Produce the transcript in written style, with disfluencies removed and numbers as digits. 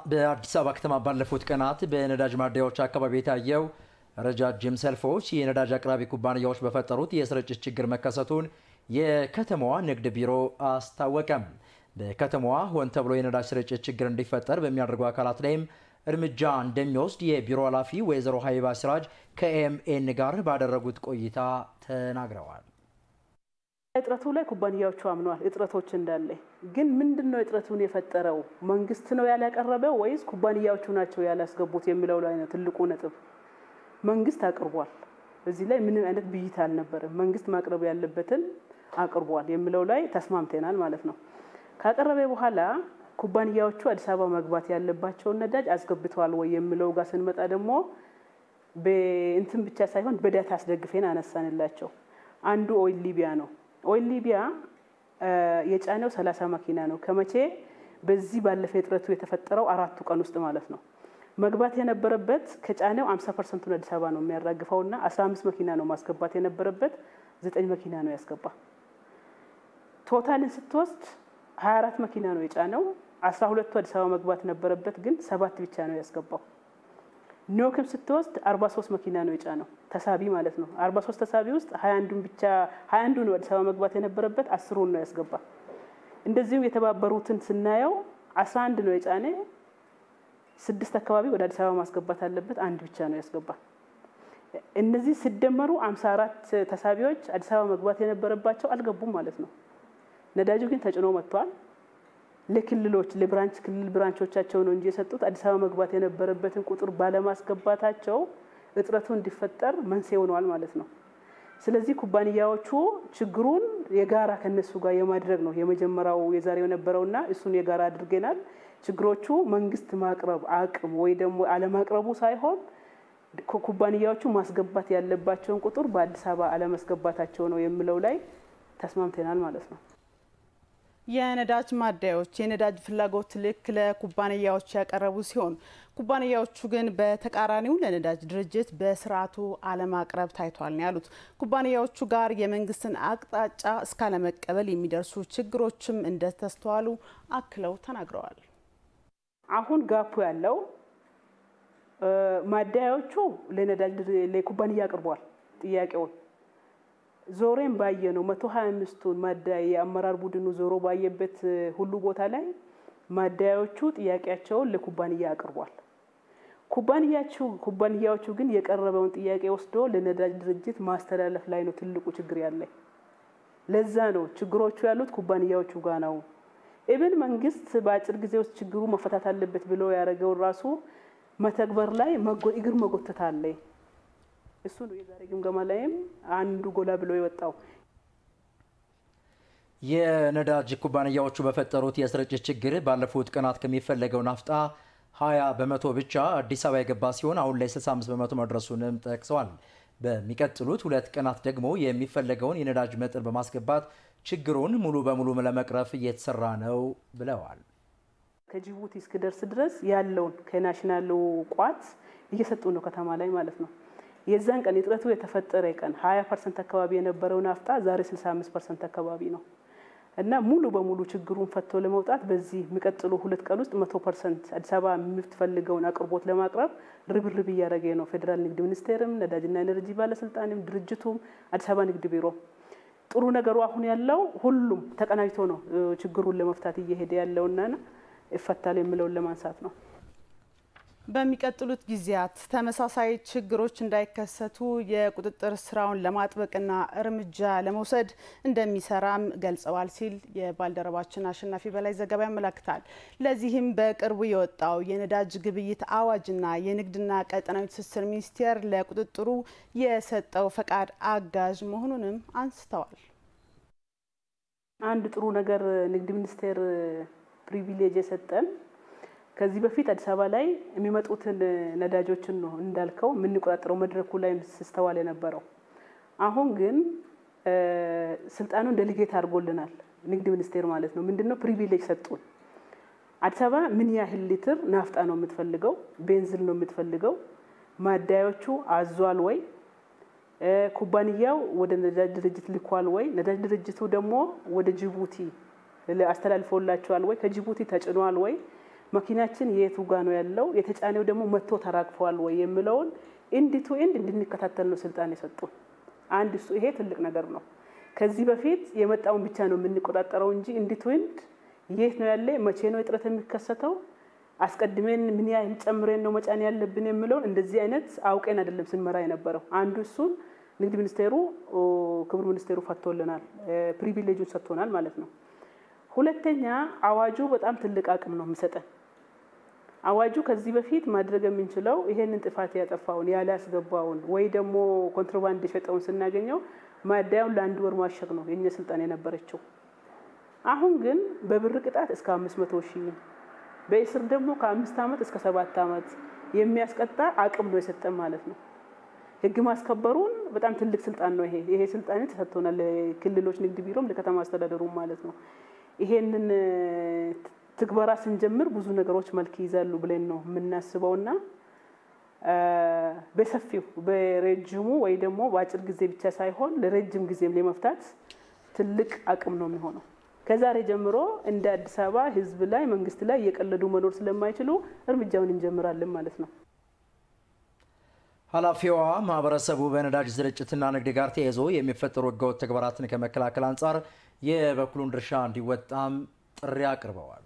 በአዲስ አበባ ከተማ ባለፉት ቀናት በነዳጅ ማደያዎች አካባቢ የታየው ረጃጅም ሰልፎች የነዳጅ አቅራቢ ኩባንያዎች በፈጠሩት የስርጭት ችግር መከሰቱን የከተማዋ ንግድ ቢሮ አስታወቀም። በከተማዋ ሆን ተብሎ የነዳጅ ስርጭት ችግር እንዲፈጠር በሚያደርጉ አካላት ላይም እርምጃ እንደሚወስድ የቢሮ ኃላፊ ወይዘሮ ሀይባ ሲራጅ ከኤምኤን ጋር ባደረጉት ቆይታ ተናግረዋል። እጥረቱ ላይ ኩባንያዎቹ አምነዋል። እጥረቶች እንዳለ ግን ምንድነው እጥረቱን የፈጠረው? መንግስት ነው ያላቀረበው ወይስ ኩባንያዎቹ ናቸው ያላስገቡት የሚለው ላይ ነው ትልቁ ነጥብ። መንግስት አቅርቧል። እዚህ ላይ ምንም አይነት ብይታ አልነበረም። መንግስት ማቅረብ ያለበትን አቅርቧል የሚለው ላይ ተስማምተናል ማለት ነው። ካቀረበ በኋላ ኩባንያዎቹ አዲስ አበባ መግባት ያለባቸውን ነዳጅ አስገብተዋል ወይ የሚለው ጋር ስንመጣ ደግሞ በእንትን ብቻ ሳይሆን በዳታ አስደግፈን አነሳንላቸው። አንዱ ኦይል ሊቢያ ነው። ኦይል ሊቢያ የጫነው 30 መኪና ነው። ከመቼ በዚህ ባለፈ እጥረቱ የተፈጠረው 4 ቀን ውስጥ ማለት ነው። መግባት የነበረበት ከጫነው 50% አዲስ አበባ ነው የሚያራግፈውና 15 መኪና ነው ማስገባት የነበረበት 9 መኪና ነው ያስገባ። ቶታልን ስትወስድ 24 መኪና ነው የጫነው 12ቱ አዲስ አበባ መግባት ነበረበት ግን 7 ብቻ ነው ያስገባው። ኖክም ስትወስድ 43 መኪና ነው የጫነው ተሳቢ ማለት ነው። 43 ተሳቢ ውስጥ 21ን ብቻ 21 ነው አዲስ አበባ መግባት የነበረበት 10ን ነው ያስገባ። እንደዚሁ የተባበሩትን ስናየው 11 ነው የጫነ 6 አካባቢ ወደ አዲስ አበባ ማስገባት አለበት 1 ብቻ ነው ያስገባ። እነዚህ ሲደመሩ 54 ተሳቢዎች አዲስ አበባ መግባት የነበረባቸው አልገቡም ማለት ነው። ነዳጁ ግን ተጭኖ መጥቷል። ለክልሎች ለብራንች ክልል ብራንቾቻቸው ነው እንጂ የሰጡት አዲስ አበባ መግባት የነበረበትን ቁጥር ባለማስገባታቸው እጥረቱ እንዲፈጠር መንስኤ ሆነዋል ማለት ነው። ስለዚህ ኩባንያዎቹ ችግሩን የጋራ ከነሱ ጋር የማድረግ ነው የመጀመሪያው የዛሬው ነበረውና እሱን የጋራ አድርገናል። ችግሮቹ መንግስት ማቅረብ አቅም ወይ ደግሞ አለማቅረቡ ሳይሆን ኩባንያዎቹ ማስገባት ያለባቸውን ቁጥር በአዲስ አበባ አለማስገባታቸው ነው የሚለው ላይ ተስማምተናል ማለት ነው። የነዳጅ ማደያዎች የነዳጅ ፍላጎት ልክ ለኩባንያዎች ያቀረቡ ሲሆን ኩባንያዎቹ ግን በተቃራኒው ለነዳጅ ድርጅት በስርዓቱ አለማቅረብ ታይቷል ነው ያሉት። ኩባንያዎቹ ጋር የመንግስትን አቅጣጫ እስካለመቀበል የሚደርሱ ችግሮችም እንደተስተዋሉ አክለው ተናግረዋል። አሁን ጋፑ ያለው ማደያዎቹ ለነዳጅ ለኩባንያ አቅርቧል ጥያቄውን ዞሬን ባየነው 125ቱን ማደያ የአመራር ቡድኑ ዞሮ ባየበት ሁሉ ቦታ ላይ ማደያዎቹ ጥያቄያቸውን ለኩባንያ አቅርቧል። ኩባንያዎቹ ግን የቀረበውን ጥያቄ ወስዶ ለነዳጅ ድርጅት ማስተላለፍ ላይ ነው ትልቁ ችግር ያለ። ለዛ ነው ችግሮቹ ያሉት ኩባንያዎቹ ጋር ነው። ኢቭን መንግስት በአጭር ጊዜ ውስጥ ችግሩ መፈታት አለበት ብሎ ያረጋው ራሱ መተግበር ላይ እግር መጎተት አለ። እሱ ነው የዛሬ ግምገማ ላይም አንዱ ጎላ ብሎ የወጣው። የነዳጅ ኩባንያዎቹ በፈጠሩት የስርጭት ችግር ባለፉት ቀናት ከሚፈለገው ናፍጣ 20 በመቶ ብቻ አዲስ አበባ የገባ ሲሆን አሁን ላይ 65 በመቶ መድረሱንም ጠቅሰዋል። በሚቀጥሉት 2 ቀናት ደግሞ የሚፈለገውን የነዳጅ መጠን በማስገባት ችግሩን ሙሉ በሙሉ ለመቅረፍ እየተሰራ ነው ብለዋል። ከጅቡቲ እስከደርስ ድረስ ያለውን ከናሽናሉ ቋት እየሰጡ ነው ከተማ ላይ ማለት ነው። የዛን ቀን እጥረቱ የተፈጠረ ቀን 20% አካባቢ የነበረው ናፍጣ ዛሬ 65% አካባቢ ነው እና ሙሉ በሙሉ ችግሩን ፈቶ ለመውጣት በዚህ የሚቀጥሉ 2 ቀን ውስጥ 100% አዲስ አበባ የምትፈልገውን አቅርቦት ለማቅረብ ርብርብ እያደረገ ነው ፌደራል ንግድ ሚኒስቴርም ነዳጅና ኤነርጂ ባለስልጣንም ድርጅቱም አዲስ አበባ ንግድ ቢሮ። ጥሩ ነገሩ አሁን ያለው ሁሉም ተቀናጅቶ ነው ችግሩን ለመፍታት እየሄደ ያለውና ይፈታል የሚለውን ለማንሳት ነው። በሚቀጥሉት ጊዜያት ተመሳሳይ ችግሮች እንዳይከሰቱ የቁጥጥር ስራውን ለማጥበቅና እርምጃ ለመውሰድ እንደሚሰራም ገልጸዋል ሲል የባልደረባችን አሸናፊ በላይ ዘገባ ያመለክታል። ለዚህም በቅርቡ የወጣው የነዳጅ ግብይት አዋጅና የንግድና ቀጠናዊ ትስስር ሚኒስቴር ለቁጥጥሩ የሰጠው ፈቃድ አጋዥ መሆኑንም አንስተዋል። አንድ ጥሩ ነገር ንግድ ሚኒስቴር ፕሪቪሌጅ የሰጠን ከዚህ በፊት አዲስ አበባ ላይ የሚመጡትን ነዳጆችን ነው እንዳልከው ምን ቆጣጥረው መድረኩ ላይ ሲስተዋል የነበረው። አሁን ግን ስልጣኑን ዴሊጌት አድርጎልናል ንግድ ሚኒስቴር ማለት ነው። ምንድነው ፕሪቪሌጅ ሰጡን። አዲስ አበባ ምን ያህል ሊትር ናፍጣ ነው የምትፈልገው፣ ቤንዚን ነው የምትፈልገው፣ ማደያዎቹ አዟል ወይ፣ ኩባንያው ወደ ነዳጅ ድርጅት ልኳል ወይ፣ ነዳጅ ድርጅቱ ደግሞ ወደ ጅቡቲ ለአስተላልፎላቸዋል ወይ፣ ከጅቡቲ ተጭኗል ወይ፣ መኪናችን የቱ ጋር ነው ያለው፣ የተጫነው ደግሞ መጥቶ ተራግፏል ወይ የሚለውን ኢንድ ቱ ኢንድ እንድንከታተል ነው ስልጣን የሰጡን። አንድ እሱ ይሄ ትልቅ ነገር ነው። ከዚህ በፊት የመጣውን ብቻ ነው የምንቆጣጠረው እንጂ ኢንድ ቱ ኢንድ የት ነው ያለ፣ መቼ ነው እጥረት የሚከሰተው፣ አስቀድመን ምን ያህል ጨምረን ነው መጫን ያለብን የሚለውን እንደዚህ አይነት አውቀን አይደለም ስንመራ የነበረው። አንዱ እሱን ንግድ ሚኒስቴሩ ክቡር ሚኒስቴሩ ፈቶልናል፣ ፕሪቪሌጁን ሰጥቶናል ማለት ነው። ሁለተኛ አዋጁ በጣም ትልቅ አቅም ነው የሚሰጠን። አዋጁ ከዚህ በፊት ማድረግ የምንችለው ይሄንን ጥፋት ያጠፋውን ያላስገባውን ወይ ደግሞ ኮንትሮባንድ የሸጠውን ስናገኘው ማደያውን ለአንድ ወር ማሸግ ነው የኛ ስልጣን የነበረችው። አሁን ግን በብር ቅጣት እስከ 500,000 በእስር ደግሞ ከ5 ዓመት እስከ 7 ዓመት የሚያስቀጣ አቅም ነው የሰጠን ማለት ነው። ህግ ማስከበሩን በጣም ትልቅ ስልጣን ነው ይሄ ስልጣን ተሰጥቶናል ለክልሎች ንግድ ቢሮም ለከተማ አስተዳደሩም ማለት ነው። ይሄንን ትግበራ ስንጀምር ብዙ ነገሮች መልክ ይዛሉ ብለን ነው የምናስበውና በሰፊው በረጅሙ ወይ ደግሞ በአጭር ጊዜ ብቻ ሳይሆን ለረጅም ጊዜም ለመፍታት ትልቅ አቅም ነው የሚሆነው። ከዛሬ ጀምሮ እንደ አዲስ አበባ ህዝብ ላይ መንግስት ላይ እየቀለዱ መኖር ስለማይችሉ እርምጃውን እንጀምራለን ማለት ነው። ኃላፊዋ ማህበረሰቡ በነዳጅ ስርጭትና ንግድ ጋር ተያይዞ የሚፈጠሩ ህገወጥ ተግባራትን ከመከላከል አንጻር የበኩሉን ድርሻ እንዲወጣም ጥሪ አቅርበዋል።